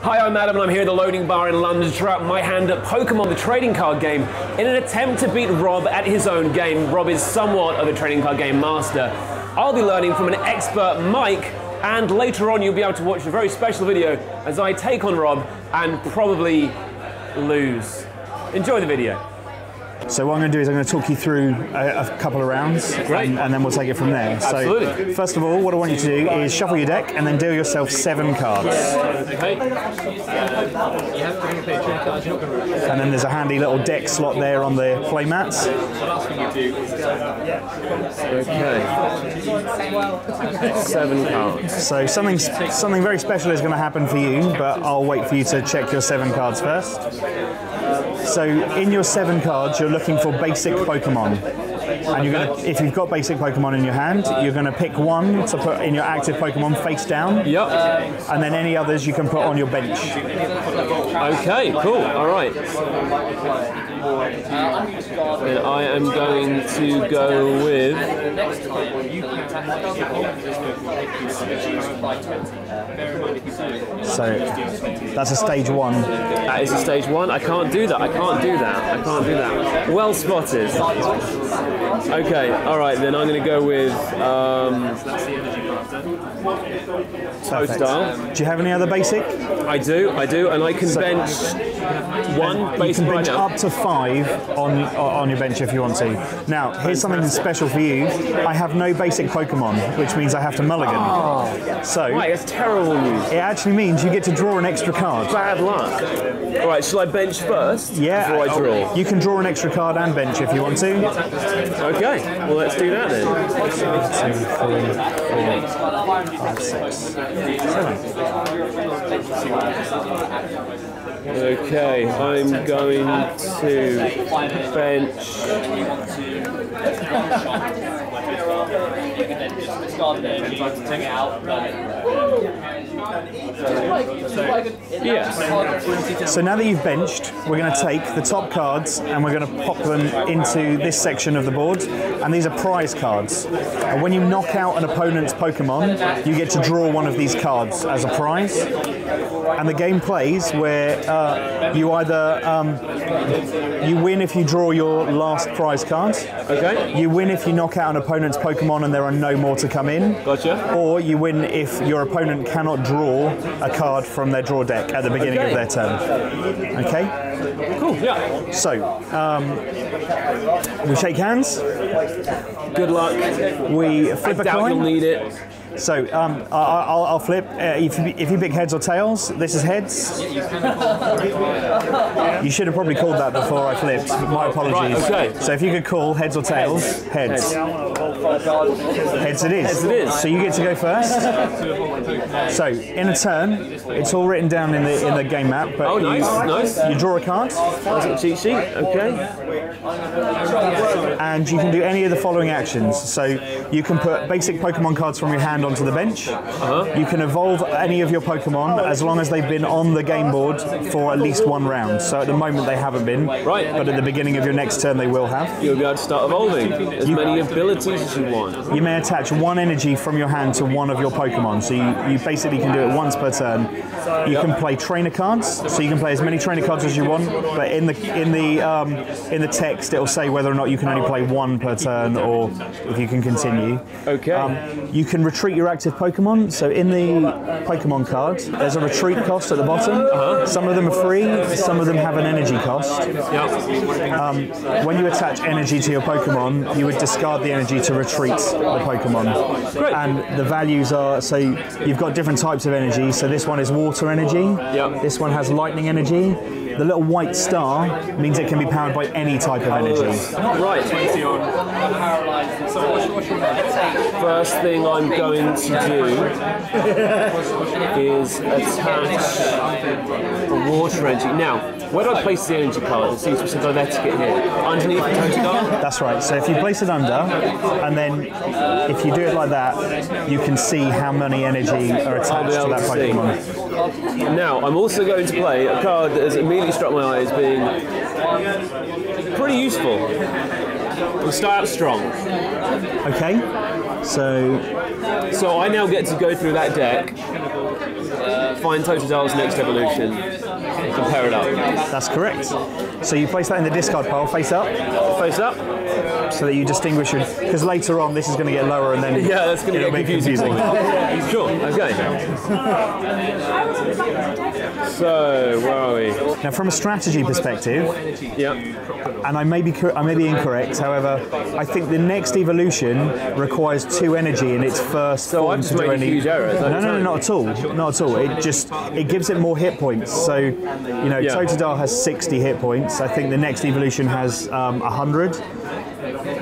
Hi, I'm Adam and I'm here at the loading bar in London to try out my hand at Pokemon the trading card game in an attempt to beat Rob at his own game. Rob is somewhat of a trading card game master. I'll be learning from an expert Mike, and later on you'll be able to watch a very special video as I take on Rob and probably lose. Enjoy the video. So what I'm going to do is I'm going to talk you through a couple of rounds, and then we'll take it from there. Absolutely. So first of all, what I want you to do is shuffle your deck and then deal yourself 7 cards. Okay. And then there's a handy little deck slot there on the play mats. Okay. 7 cards. So something very special is going to happen for you, but I'll wait for you to check your 7 cards first. So in your 7 cards, you're looking for basic Pokemon. And you're going to, if you've got basic Pokemon in your hand, you're going to pick one to put in your active Pokemon face down. Yep. And then any others you can put on your bench. Okay, cool. All right. And I am going to go with... So that's a stage 1. That is a stage 1. I can't do that. I can't do that. I can't do that. Well spotted. Okay, all right, then I'm going to go with Style. Do you have any other basic? I do, and I can bench 1 basic. You can bench right now. up to 5 on your bench if you want to. Now, here's something special for you. I have no basic Pokemon, which means I have to mulligan. Oh. So Right, that's terrible news. it actually means you get to draw an extra card. Bad luck. All right, shall I bench first? Yeah, Before I draw. you can draw an extra card and bench if you want to. Okay, well let's do that then. 1, 2, 3, 4, 5, 6, 7. Okay, I'm going to bench. Yeah. So now that you've benched, we're going to take the top cards and we're going to pop them into this section of the board, and these are prize cards. And when you knock out an opponent's Pokemon, you get to draw one of these cards as a prize. And the game plays where you either you win if you draw your last prize card. Okay. You win if you knock out an opponent's Pokemon and there are no more to come in. Gotcha. Or you win if your opponent cannot draw a card from their draw deck at the beginning of their turn. Okay? Cool, yeah. So, we shake hands. Good luck. We flip I a doubt coin. you'll need it. So I'll flip. If you pick heads or tails, this is heads. You should have probably called that before I flipped. My apologies. Right, okay. So if you could call heads or tails, heads. Heads it is. Heads it is. So you get to go first. So in a turn, it's all written down in the game map. But Oh, nice. you draw a card. That's a cheat sheet. Okay. And you can do any of the following actions. So you can put basic Pokemon cards from your hand onto the bench. You can evolve any of your Pokemon as long as they've been on the game board for at least 1 round. So at the moment they haven't been, Right. but at the beginning of your next turn they will have. You'll be able to start evolving as many abilities as you want. You may attach 1 energy from your hand to one of your Pokemon. So you basically can do it once per turn. You can play trainer cards, so you can play as many trainer cards as you want, but in the text it'll say whether or not you can only play 1 per turn or if you can continue. Okay. You can retreat your active Pokemon. So in the Pokemon card, there's a retreat cost at the bottom. Some of them are free, some of them have an energy cost. When you attach energy to your Pokemon, you would discard the energy to retreat the Pokemon. Great. And the values are, so you've got different types of energy. So this one is water energy. This one has lightning energy. The little white star means it can be powered by any type of energy. Right. First thing I'm going to do is attach the water energy. Now, where do I place the energy card? It seems to be an etiquette here. Underneath the total card? That's right. So if you place it under, and then if you do it like that, you can see how many energy are attached to that Pokemon. Now, I'm also going to play a card that has immediately struck my eye as being pretty useful. We'll start out strong. Okay. So So I now get to go through that deck, find Totodale's next evolution, compare it up. That's correct. So you place that in the discard pile, face up. Face up. So that you distinguish it, because later on this is going to get lower and then yeah, that's going to get confusing. Sure, okay. So, where are we? Now from a strategy perspective, yeah. and I may be incorrect, however, I think the next evolution requires 2 energy in its first form to do any... huge error. No, not at all. Not at all. It gives it more hit points. So, you know, Totodile has 60 hit points. I think the next evolution has 100.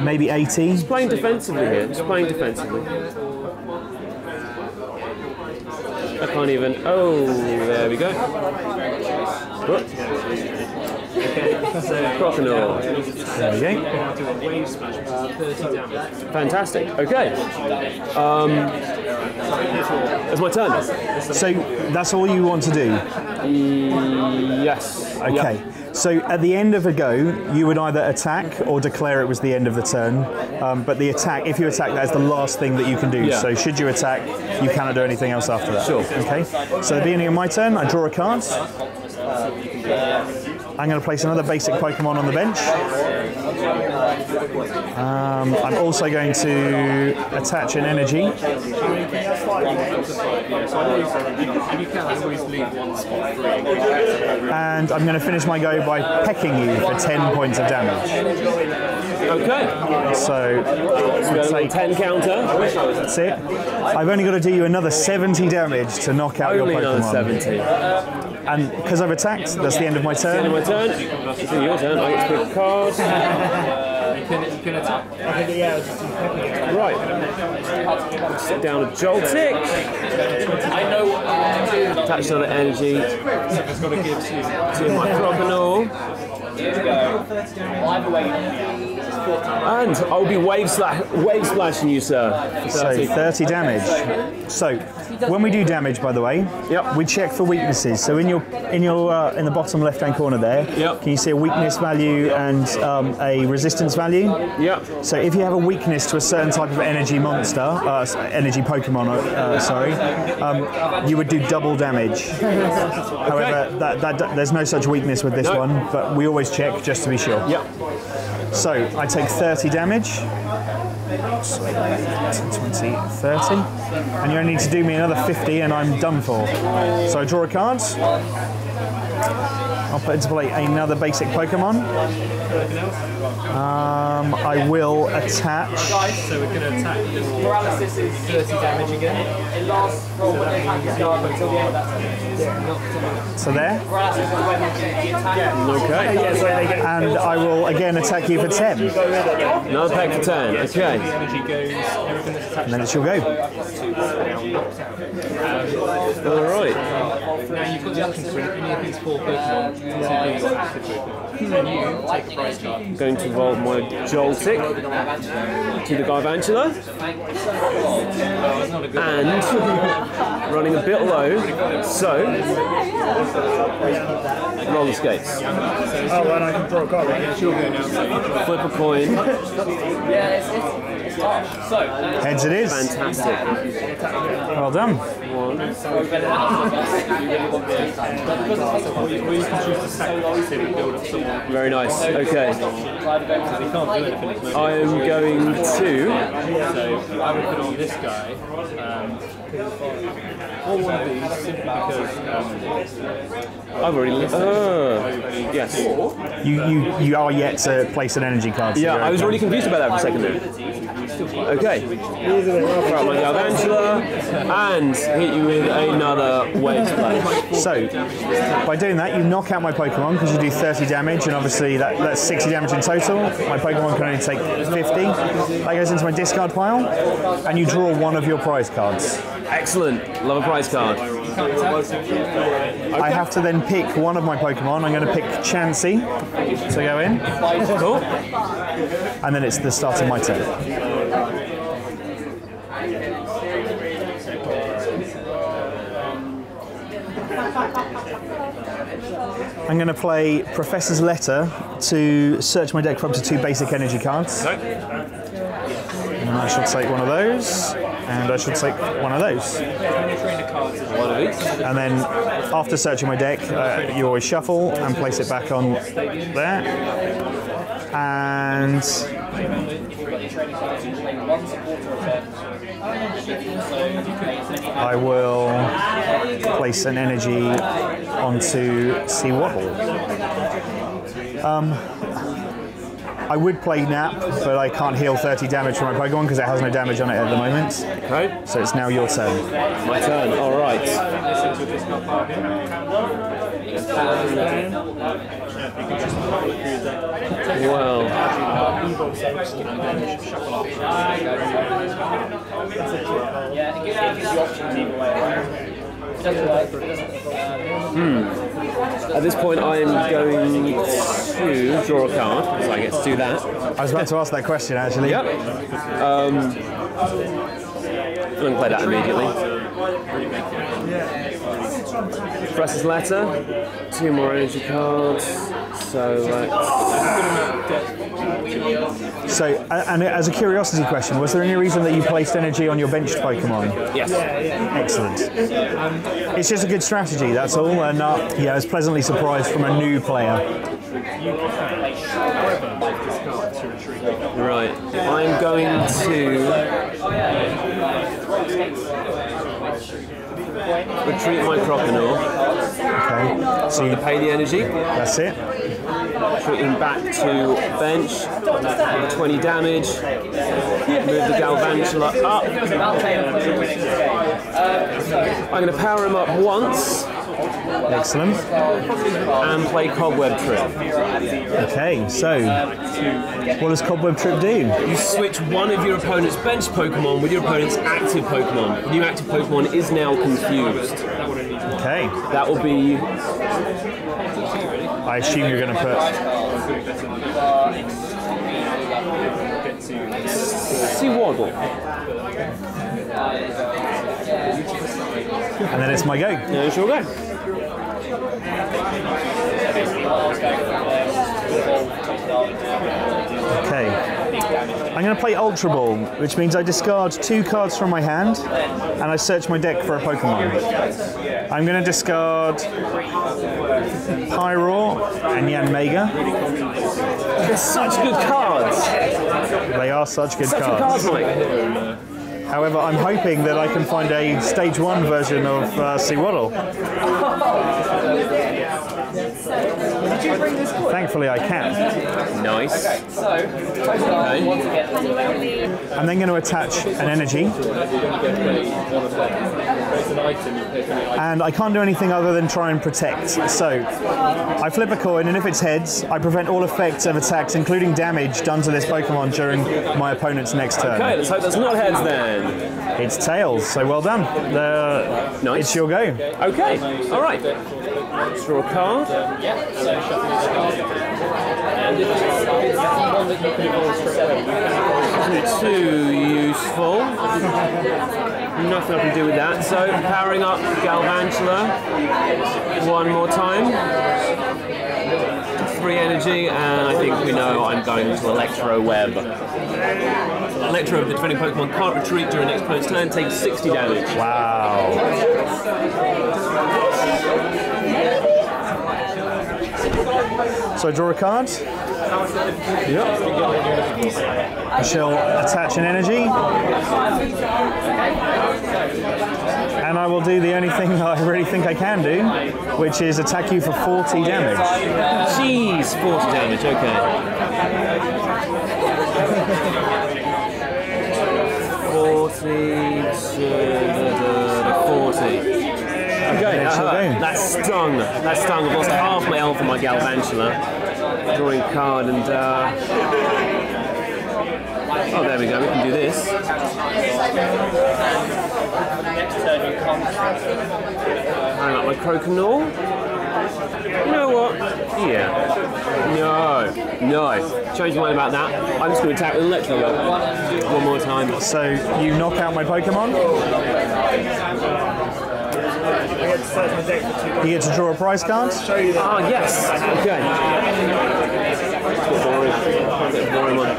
Maybe 80. Just playing defensively here. Just playing defensively. I can't even. Oh, there we go. Crocodile. There we go. Fantastic. Okay. It's my turn. So that's all you want to do? Yes. Okay. Yep. So at the end of a go, you would either attack or declare it was the end of the turn. But the attack, if you attack, that's the last thing that you can do. Yeah. So should you attack, you cannot do anything else after that. Sure. Okay. So at the beginning of my turn, I draw a card. I'm going to place another basic Pokemon on the bench. I'm also going to attach an energy. And I'm going to finish my go by pecking you for 10 points of damage. Okay. So take 10 counter. That's it. I've only got to do you another 70 damage to knock out your Pokemon. Only another 70. And because I've attacked, that's the end of my turn. That's the end of my turn. It's your turn. I get to pick a card. You can attack. Right. Sit down a Joltik. I know what to do. Attach another energy to my Crocodile. And I'll be wave splashing you, sir. So 30 damage. So when we do damage, by the way, we check for weaknesses. So in the bottom left-hand corner there, can you see a weakness value and a resistance value? Yep. So if you have a weakness to a certain type of energy monster, energy Pokemon, you would do double damage. However, there's no such weakness with this one, but we always check just to be sure. Yep. So I take 30 damage. 10, 20, 30. And you only need to do me another 50 and I'm done for. So I draw a card. I'll put into play another basic Pokemon. I will attach. So we're going to attack your 30 damage again. So there. Okay. And I will again attack you for 10. Another pack for 10. Okay. And then it's your go. All right. Now you've got the option to bring any of these 4 Pokemon to these active Pokemon. And you take a prize card. I'm going to evolve my Joltik to the Garvantula. And running a bit low, so roller skates. Oh, and I can draw a card. Flip a coin. Heads it is. Fantastic. Well done. Very nice. Okay. I am going to. So I would put on this guy. Or one of these, simply because I've already. Yes. You are yet to place an energy card. So yeah, I was really confused about that for a second there. Okay. Throw my Galvantula and hit you with another wave splash. So, by doing that, you knock out my Pokemon because you do 30 damage, and obviously that's 60 damage in total. My Pokemon can only take 50. That goes into my discard pile, and you draw one of your prize cards. Excellent. Love a prize card. I have to then pick one of my Pokemon. I'm going to pick Chansey to go in. Cool. And then it's the start of my turn. I'm going to play Professor's Letter to search my deck for up to 2 basic energy cards. And I shall take one of those And I should take one of those. One of each. And then after searching my deck, you always shuffle and place it back on there. And I will place an energy onto Seawaddle. I would play Nap, but I can't heal 30 damage from my Pokemon because it has no damage on it at the moment. Okay. So it's now your turn. My turn, alright. Well. At this point, I am going to draw a card, so I get to do that. I was about to ask that question, actually. Yep. I'm going to play that immediately. Press his letter. 2 more energy cards. So, and as a curiosity question, was there any reason that you placed energy on your benched Pokemon? Yes. Excellent. It's just a good strategy, that's all, and yeah, I was pleasantly surprised from a new player. Right. I'm going to retreat my Croconaw. Okay. So you pay the energy. That's it. Retreat him back to bench. 20 damage. Move the Galvantula up. I'm going to power him up once. Excellent. And play Cobweb Trip. Okay, so what does Cobweb Trip do? You switch one of your opponent's bench Pokemon with your opponent's active Pokemon. The new active Pokemon is now confused. Okay. That will be... I assume you're going to put... Seawaddle. And then it's my go. No, sure go. Okay. I'm going to play Ultra Ball, which means I discard 2 cards from my hand and I search my deck for a Pokemon. I'm going to discard Pyroar and Yanmega. They're such good cards. They are such good Such cards. good cards, Mike. However, I'm hoping that I can find a Stage 1 version of Seawaddle. Thankfully, I can. Nice. Okay. I'm then going to attach an energy. And I can't do anything other than try and protect. So, I flip a coin, and if it's heads, I prevent all effects of attacks, including damage done to this Pokemon during my opponent's next turn. Okay, let's hope that's not heads then. It's tails, so well done. Nice. It's your go. Okay, alright. Let's draw a card. Isn't too useful. Nothing I can do with that. So, powering up Galvantula one more time. 3 energy, and I think we know I'm going to Electro Web. Electro Web, the defending Pokemon can't retreat during next opponent's turn, takes 60 damage. Wow. So I draw a card. Yep. I shall attach an energy. And I will do the only thing I really think I can do, which is attack you for 40 damage. Jeez, 40 damage, okay. 40. Okay, that stung. That stung. I've lost half my health on my Galvantula. Drawing a card and... Oh, there we go. We can do this. Hang up my Croconaw. You know what? Yeah. No. Change my mind about that. I'm just going to attack with Electro one more time. So you knock out my Pokemon. You get to draw a prize card. Ah, yes. Okay. Boring one.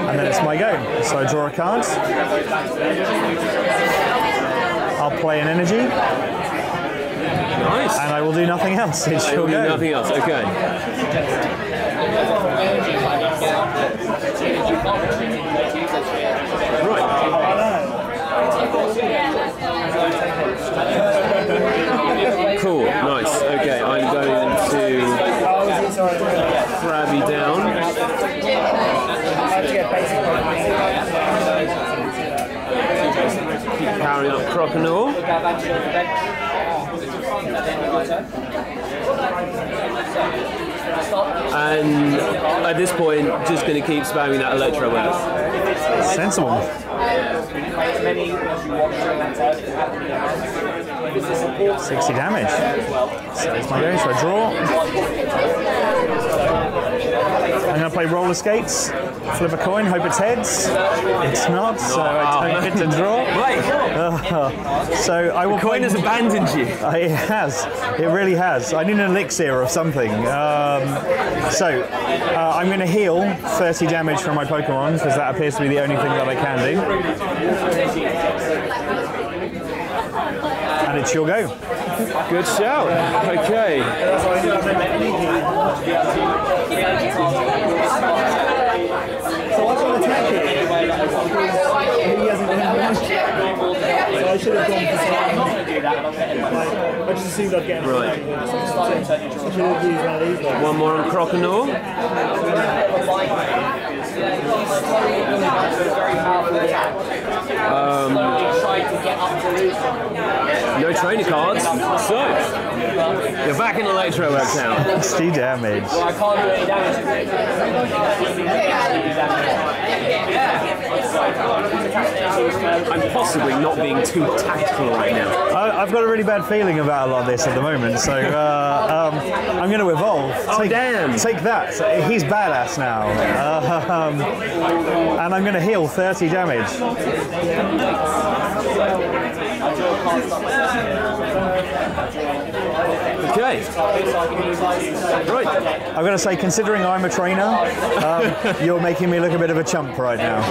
and then it's my go. So I draw a card. I'll play an energy. Nice. And I will do nothing else. It shall go. Nothing else, okay. Right. Cool, nice. Okay, I'm going to grab you down. Keep powering up Croconaw. And at this point, just going to keep spamming that Electro Web. Sensible. 60 damage. So it's my go, so I draw. I'm going to play roller skates, flip a coin, hope it's heads. It's not, so I don't get to draw. Right. So I will. The coin has abandoned you. It has. It really has. I need an elixir or something. I'm going to heal 30 damage from my Pokemon because that appears to be the only thing that I can do. And it's your go. Good shout. Okay. So I can't attack it. He hasn't got any damage. So I should have gone for something. I just assumed I'd get him. Right. I should have used one of these ones. One more on Croconaw. No trainer cards, so you're back in Electro Web town. 60 damage. I can't do any damage. I'm possibly not being too tactical right now. I've got a really bad feeling about a lot of this at the moment, so I'm going to evolve. Damn! Take that. He's badass now. And I'm going to heal 30 damage. Okay. Right. I'm going to say, considering I'm a trainer, you're making me look a bit of a chump right now.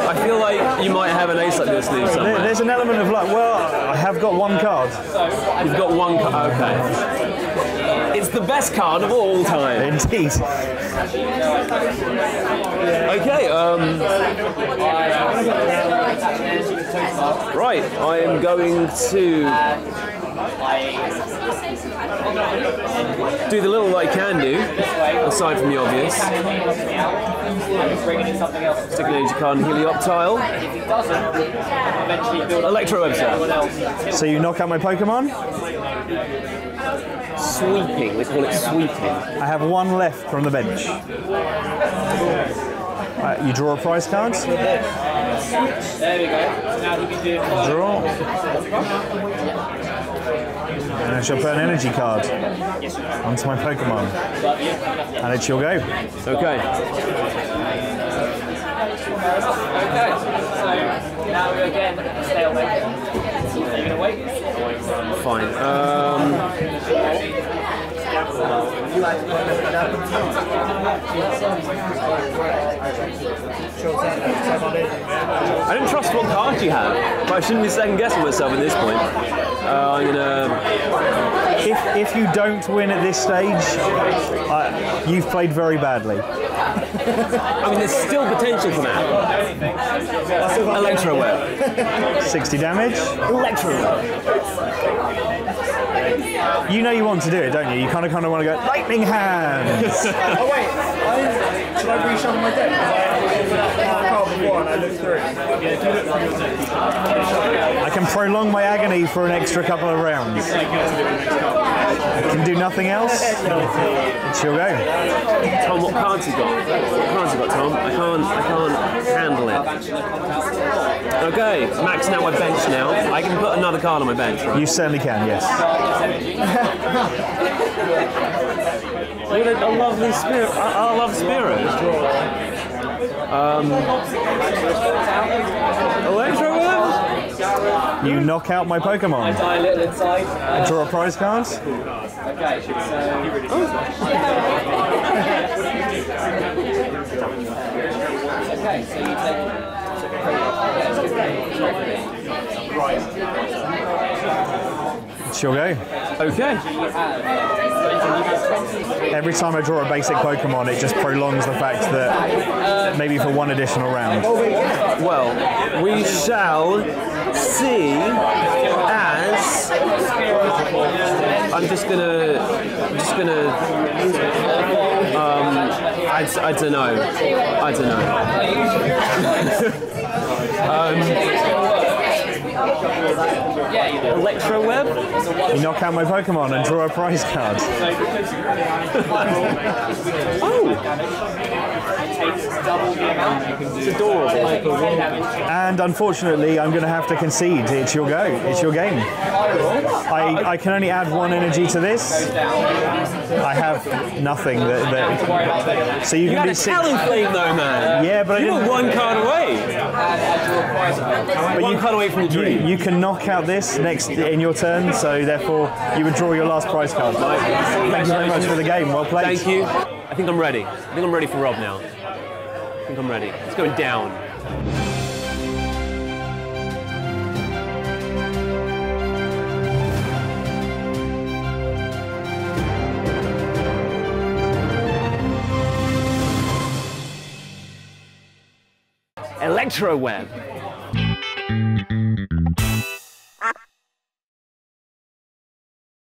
I feel like you might have an ace like this, Noob, somewhere. There's an element of luck. Well, I have got one card. You've got one card. Okay. It's the best card of all time. Indeed. Okay. Right. I am going to do the little I can do, aside from the obvious. Stick an energy card and Helioptile. Electro Webster. So you knock out my Pokemon? Sweeping, we call it sweeping. I have one left from the bench. You draw a prize card. There we go. Now we can do Draw. And I shall put an energy card onto my Pokemon. And it's your go. Okay. Okay, so now we're again stalemate. Are you going to wait? Fine. I don't trust what cards you have, but I shouldn't be second guessing myself at this point. I'm gonna. If you don't win at this stage, you've played very badly. I mean, there's still potential for that. Electro Web. 60 damage. Electro Web. You know you want to do it, don't you? You kind of want to go lightning hands. Oh wait, should I reshuffle my deck? Because I card before and I looked through. I can prolong my agony for an extra couple of rounds. I can do nothing else. It's your go. Tom, what cards you got? What cards you got, Tom? I can't handle it. Okay, max out my bench now. I can put another card on my bench, right? You certainly can, yes. What a lovely spirit. I love Spirit. Electro Web? You knock out my I Pokemon. die a little inside. Draw a prize card. Okay, so. Okay, so you take. It's your go. Okay. Every time I draw a basic Pokemon, it just prolongs the fact that maybe for one additional round. Well, we shall see as I'm just gonna I don't know. Electro Web? You knock out my Pokemon and draw a prize card. It's adorable. And unfortunately, I'm going to have to concede. It's your go. It's your game. I can only add one energy to this. I have nothing. So you You can had do a six. Talonflame though, man. Yeah, but I You were didn't. one card away. One card away from the dream. You can knock out this next in your turn, so therefore you would draw your last prize card. Thank you very much for the game. Well played. Thank you. I think I'm ready. I think I'm ready for Rob now. I think I'm ready. It's going down. Electro Web.